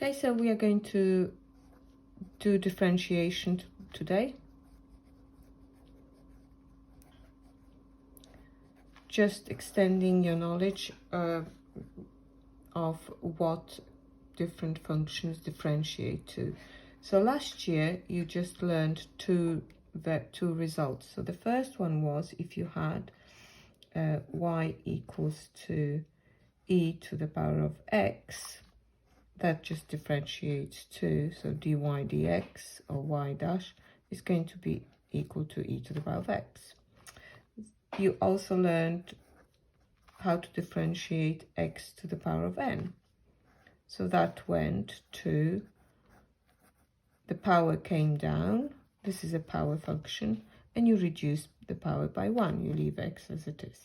Okay, so we are going to do differentiation today. Just extending your knowledge of what different functions differentiate to. So last year you just learned two results. So the first one was if you had y equals to e to the power of x, that just differentiates to, so dy dx or y dash is going to be equal to e to the power of x. You also learned how to differentiate x to the power of n. So that went to, the power came down, this is a power function, and you reduce the power by 1, you leave x as it is.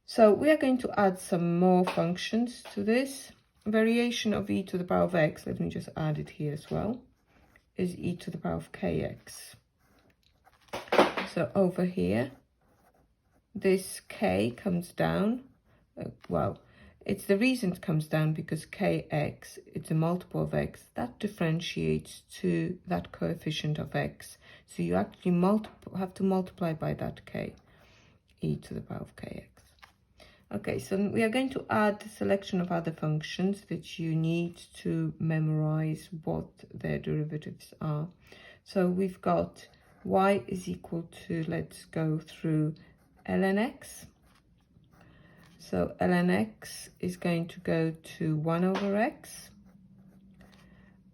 So we are going to add some more functions to this. Variation of e to the power of x, let me just add it here as well, is e to the power of kx. So over here, this k comes down, well, it's the reason it comes down because kx, it's a multiple of x, that differentiates to that coefficient of x. So you actually have to multiply by that k, e to the power of kx. Okay, so we are going to add a selection of other functions that you need to memorize what their derivatives are. So we've got y is equal to, let's go through ln x. So ln x is going to go to 1 over x.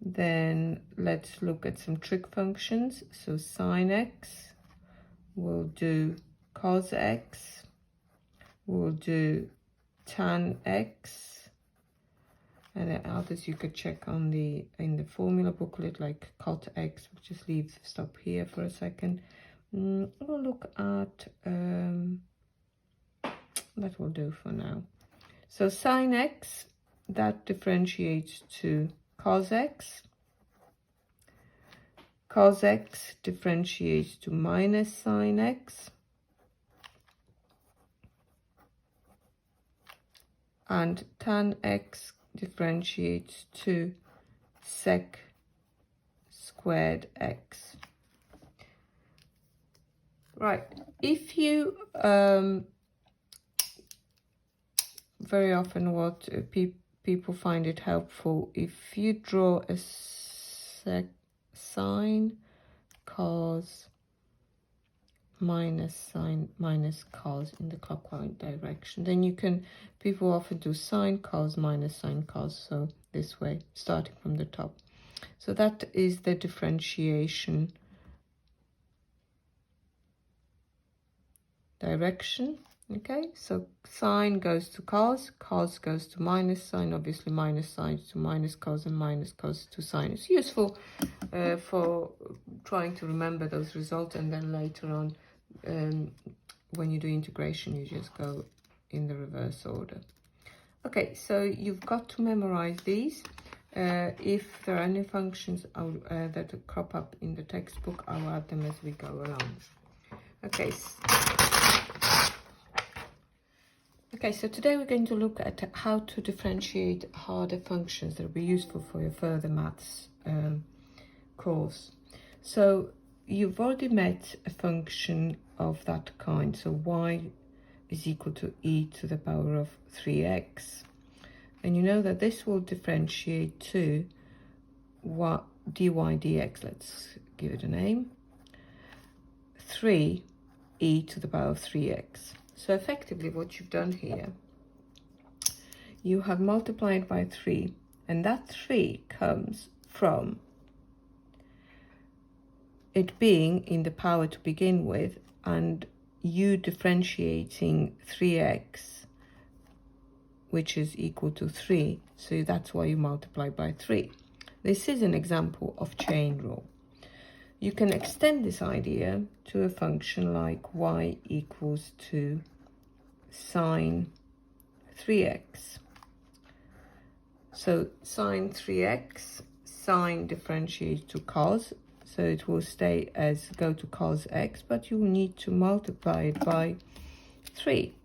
Then let's look at some trig functions. So sine x, we'll do cos x, we'll do tan x, and then others you could check on in the formula booklet, like cot x. We'll just stop here for a second. We'll look at that will do for now. So sine x, that differentiates to cos x. Cos x differentiates to minus sine x. And tan x differentiates to sec squared x. Right, if you very often what people find it helpful, if you draw a sine cos minus sine minus cos in the clockwise direction, then you can, people often do sine cos minus sine cos, so this way, starting from the top. So that is the differentiation direction. Okay, so sine goes to cos, cos goes to minus sine, obviously minus sine to minus cos, and minus cos to sine. It's useful for trying to remember those results, and then later on when you do integration you just go in the reverse order. Okay, so you've got to memorize these. If there are any functions that crop up in the textbook, I'll add them as we go along. Okay, so today we're going to look at how to differentiate harder functions that will be useful for your further maths course. So you've already met a function of that kind. So y is equal to e to the power of 3x. And you know that this will differentiate to what dy dx, let's give it a name, 3 e to the power of 3x. So effectively what you've done here, you have multiplied by 3, and that 3 comes from it being in the power to begin with, and you differentiating 3x, which is equal to 3. So that's why you multiply by 3. This is an example of chain rule. You can extend this idea to a function like y equals to sine 3x. So sine 3x, sine differentiates to cos, so it will stay as go to cos x, but you will need to multiply it by 3.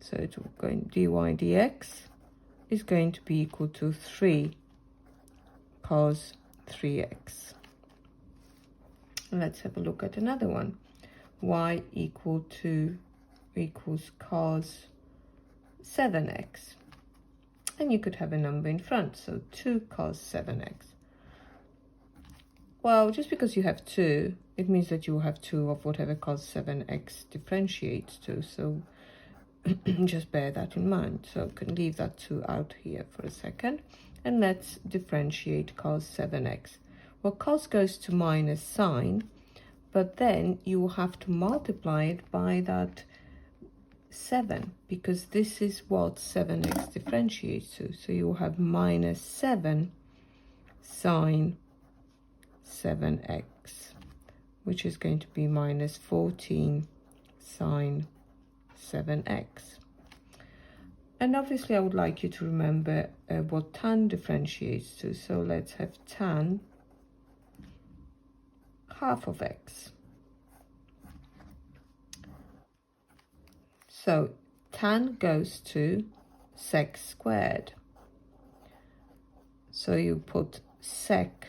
So it will go in dy dx is going to be equal to 3 cos 3x. Let's have a look at another one. Y equals cos 7x. And you could have a number in front, so 2 cos 7x. Well, just because you have 2, it means that you will have 2 of whatever cos 7x differentiates to. So just bear that in mind. So I can leave that 2 out here for a second. And let's differentiate cos 7x. Well, cos goes to minus sine, but then you will have to multiply it by that 7, because this is what 7x differentiates to. So you will have minus 7 sine 7x, which is going to be minus 14 sine 7x. And obviously I would like you to remember what tan differentiates to. So let's have tan half of x. So tan goes to sec squared. So you put sec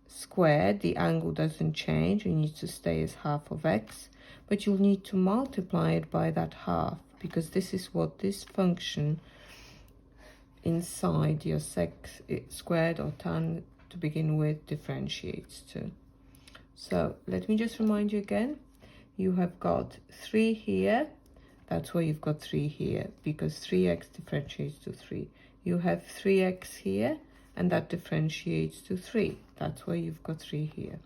squared, the angle doesn't change, you need to stay as half of x, but you'll need to multiply it by that half, because this is what this function inside your sec squared or tan to begin with differentiates to. So let me just remind you again, you have got 3 here, that's why you've got 3 here, because 3x differentiates to 3. You have 3x here, and that differentiates to 3. That's why you've got 3 here.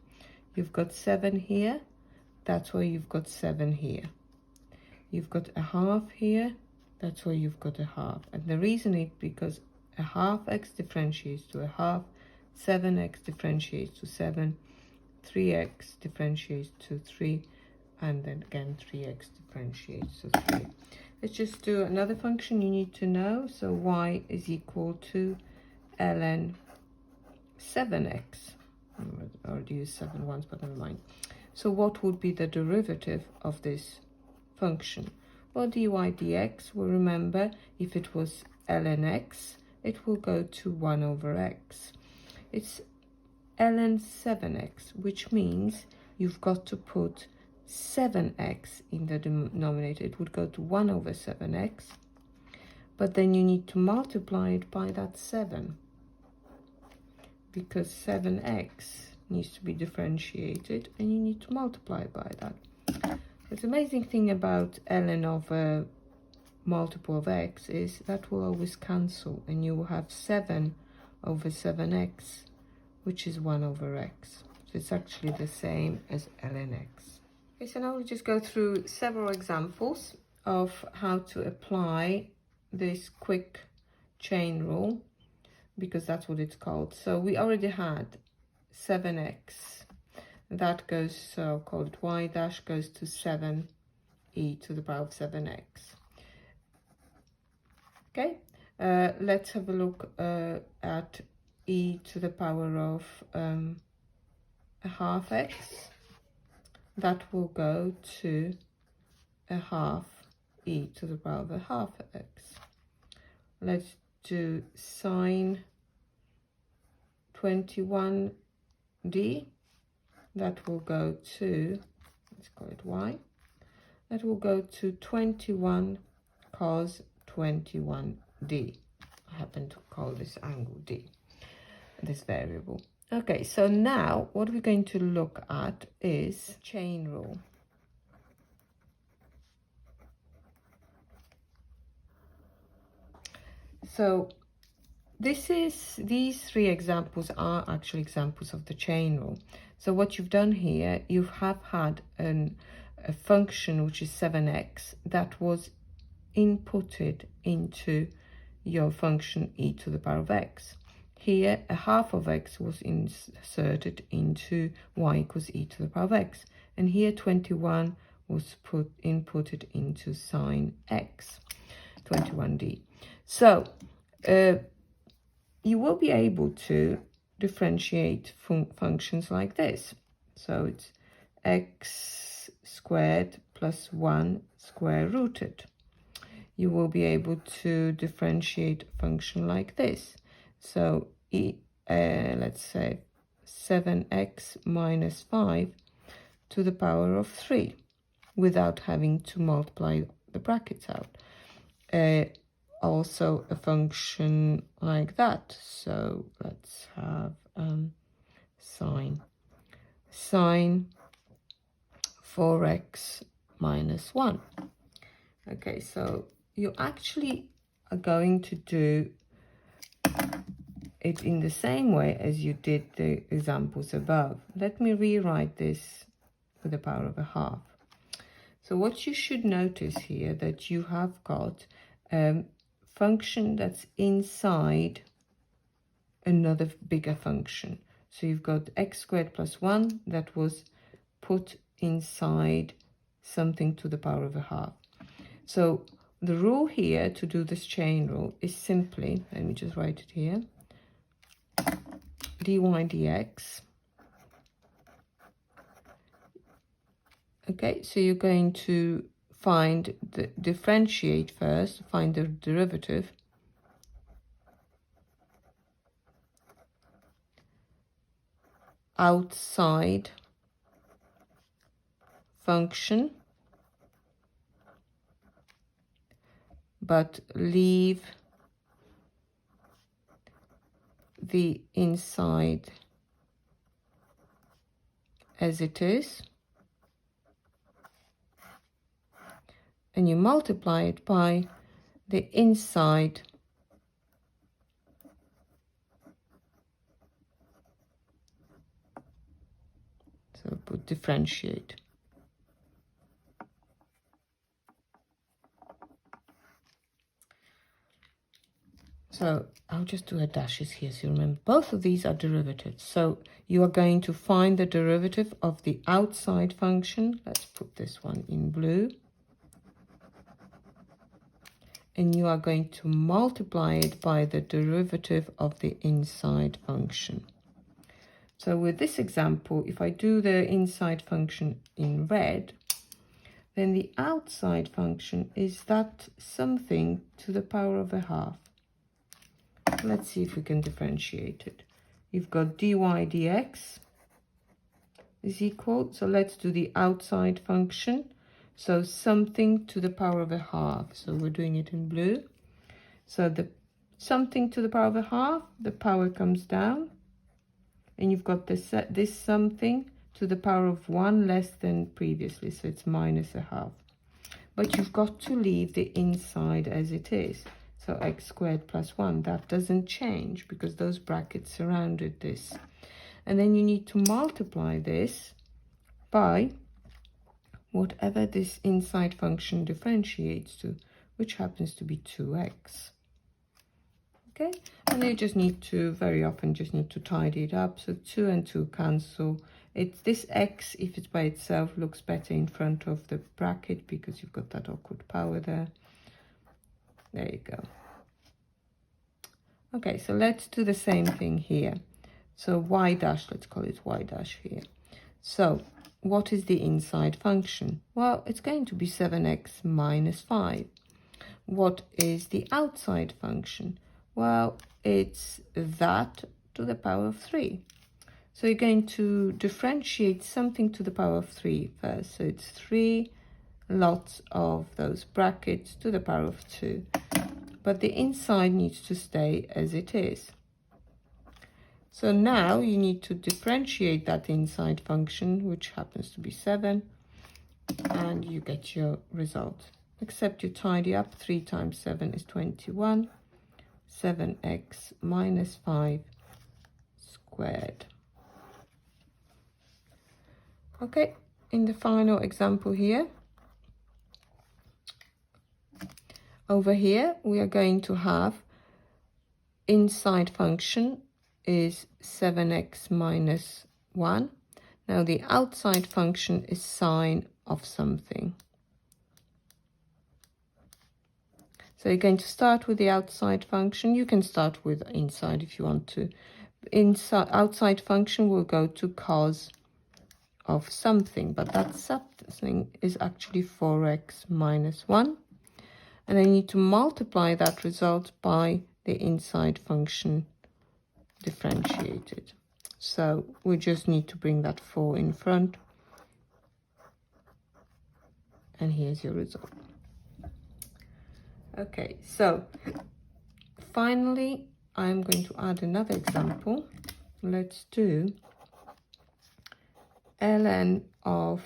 You've got 7 here, that's why you've got 7 here. You've got a half here, that's why you've got a half. And the reason is because a half x differentiates to a half, 7x differentiates to 7, 3x differentiates to 3, and then again 3x differentiates to 3. Let's just do another function you need to know. So y is equal to ln 7x. I already used 7 once, but never mind. So what would be the derivative of this function? Well, dy dx, well, remember, if it was ln x, it will go to 1 over x. It's ln 7x, which means you've got to put 7x in the denominator. It would go to 1 over 7x, but then you need to multiply it by that 7, because 7x needs to be differentiated and you need to multiply by that. The amazing thing about ln of a multiple of x is that will always cancel, and you will have 7 over 7x, which is 1 over x. So it's actually the same as ln x. Okay, so now we'll just go through several examples of how to apply this quick chain rule, because that's what it's called. So we already had 7x. That goes, so I'll call it y dash goes to 7e to the power of 7x. Okay, let's have a look at e to the power of a half x. That will go to a half e to the power of a half x. Let's do sine 21d. That will go to, let's call it y. That will go to 21 cos 21d. I happen to call this angle d, this variable. Okay, so now what we're going to look at is chain rule. So these 3 examples are actually examples of the chain rule. So what you've done here, you have had a function which is 7x that was inputted into your function e to the power of x. Here, a half of x was inserted into y equals e to the power of x. And here 21 was inputted into sine x, 21d. So you will be able to differentiate functions like this. So it's x squared plus 1 square rooted. you will be able to differentiate a function like this. So let's say 7x minus 5 to the power of 3 without having to multiply the brackets out. Also a function like that. So let's have sine 4x minus 1. Okay, so you actually are going to do it in the same way as you did the examples above. Let me rewrite this with the power of a half. So what you should notice here, that you have got a function that's inside another bigger function. So you've got x squared plus 1 that was put inside something to the power of a half. So the rule here to do this chain rule is simply, let me just write it here, dy dx. Okay, so you're going to differentiate first, find the derivative. Outside function, but leave the inside as it is, and you multiply it by the inside so put differentiate. So I'll just do a dashes here so you remember both of these are derivatives. So you are going to find the derivative of the outside function. Let's put this one in blue. And you are going to multiply it by the derivative of the inside function. So with this example, if I do the inside function in red, then the outside function is that something to the power of a half. Let's see if we can differentiate it. You've got dy dx is equal, so let's do the outside function. So something to the power of a half. So we're doing it in blue. So the something to the power of a half, the power comes down. And you've got this something to the power of 1 less than previously. So it's minus a half. But you've got to leave the inside as it is. So x squared plus 1, that doesn't change because those brackets surrounded this. And then you need to multiply this by whatever this inside function differentiates to, which happens to be 2x. Okay, and you just need to, very often just need to tidy it up. So 2 and 2 cancel. It's this x, if it's by itself, looks better in front of the bracket because you've got that awkward power there. There you go. Okay, so let's do the same thing here. So y dash, let's call it y dash here. So what is the inside function? Well, it's going to be 7x minus 5. What is the outside function? Well, it's that to the power of 3. So you're going to differentiate something to the power of 3 first. So it's 3 lots of those brackets to the power of 2. But the inside needs to stay as it is. So now you need to differentiate that inside function, which happens to be 7, and you get your result. Except you tidy up, 3 times 7 is 21, 7x minus 5 squared. Okay, in the final example here, over here, we are going to have inside function is 7x minus 1. Now the outside function is sine of something. So you're going to start with the outside function. You can start with inside if you want to. Outside function will go to cos of something, but that something is actually 4x minus 1. and I need to multiply that result by the inside function differentiated. So we just need to bring that 4 in front, and here's your result. Okay, so finally I'm going to add another example. Let's do ln of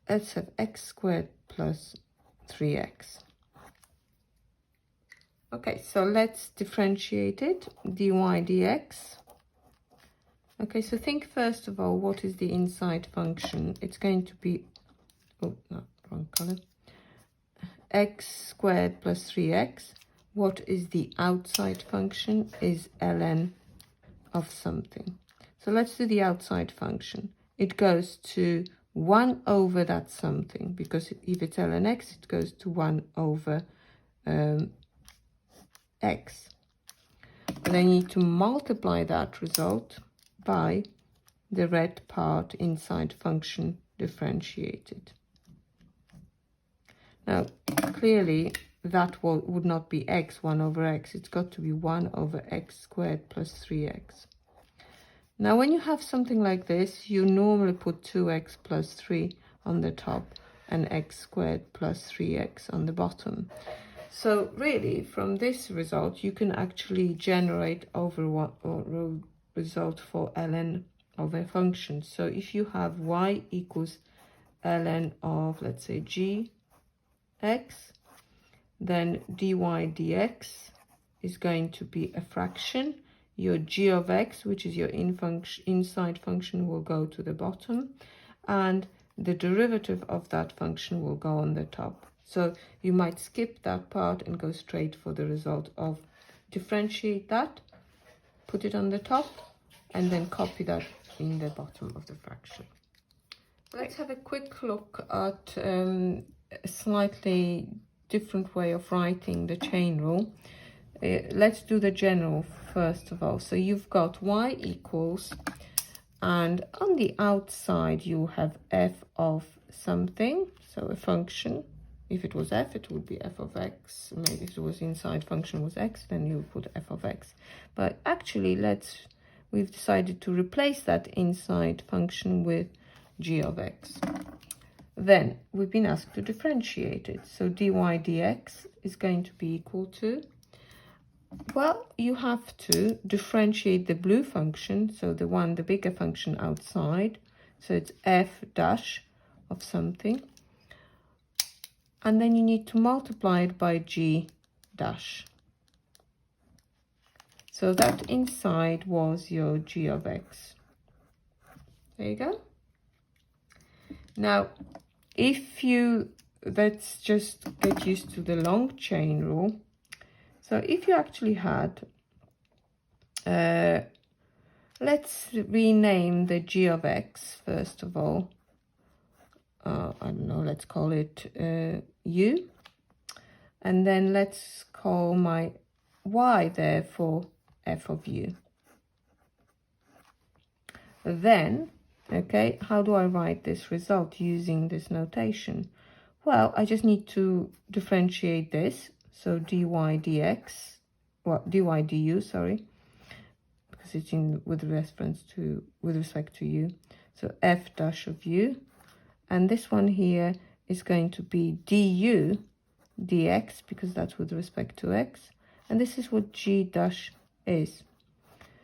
let's have x squared plus 3x. Okay, so let's differentiate it, dy dx. Okay, so think first of all, what is the inside function? It's going to be, oh no, wrong color, x squared plus 3x. What is the outside function? Is ln of something. So let's do the outside function. It goes to 1 over that something, because if it's ln x, it goes to 1 over x. And I need to multiply that result by the red part inside function differentiated. Now, clearly, that would not be x, 1 over x. It's got to be 1 over x squared plus 3x. Now, when you have something like this, you normally put 2x plus 3 on the top and x squared plus 3x on the bottom. So really, from this result, you can actually generate over result for ln of a function. So if you have y equals ln of, let's say, gx, then dy dx is going to be a fraction. Your g of x, which is your inside function, will go to the bottom, and the derivative of that function will go on the top. So you might skip that part and go straight for the result of differentiate that, put it on the top, and then copy that in the bottom of the fraction. Let's have a quick look at a slightly different way of writing the chain rule. Let's do the general first of all. So you've got y equals, and on the outside you have f of something, so a function. If it was f, it would be f of x. Maybe if it was inside function was x, then you would put f of x. But actually, we've decided to replace that inside function with g of x. Then we've been asked to differentiate it. So dy dx is going to be equal to, well, you have to differentiate the blue function, so the bigger function outside. So it's f dash of something. And then you need to multiply it by g dash. So that inside was your g of x. There you go. Now, let's just get used to the long chain rule. So if you actually had, let's rename the g of x, first of all. I don't know, let's call it u. And then let's call my y, therefore, f of u. Then, okay, how do I write this result using this notation? Well, I just need to differentiate this. So dy dx, well, dy du, sorry, because it's with respect to u. So f dash of u. And this one here is going to be du dx, because that's with respect to x. And this is what g dash is.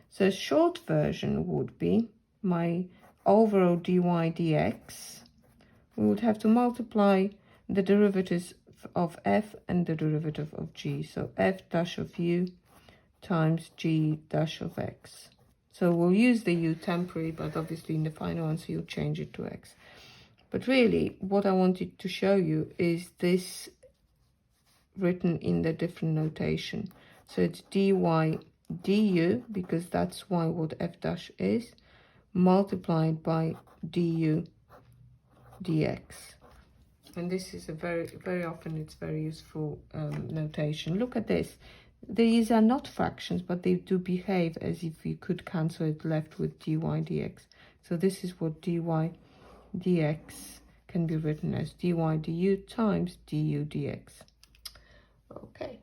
So a short version would be my overall dy dx. We would have to multiply the derivatives of f and the derivative of g. So f dash of u times g dash of x. So we'll use the u temporary, but obviously in the final answer you'll change it to x. But really, what I wanted to show you is this written in the different notation. So it's dy du, because that's what f dash is, multiplied by du dx. And this is a very often it's very useful notation. Look at this. These are not fractions, but they do behave as if you could cancel it left with dy dx. So this is what dy dx can be written as dy du times du dx. Okay.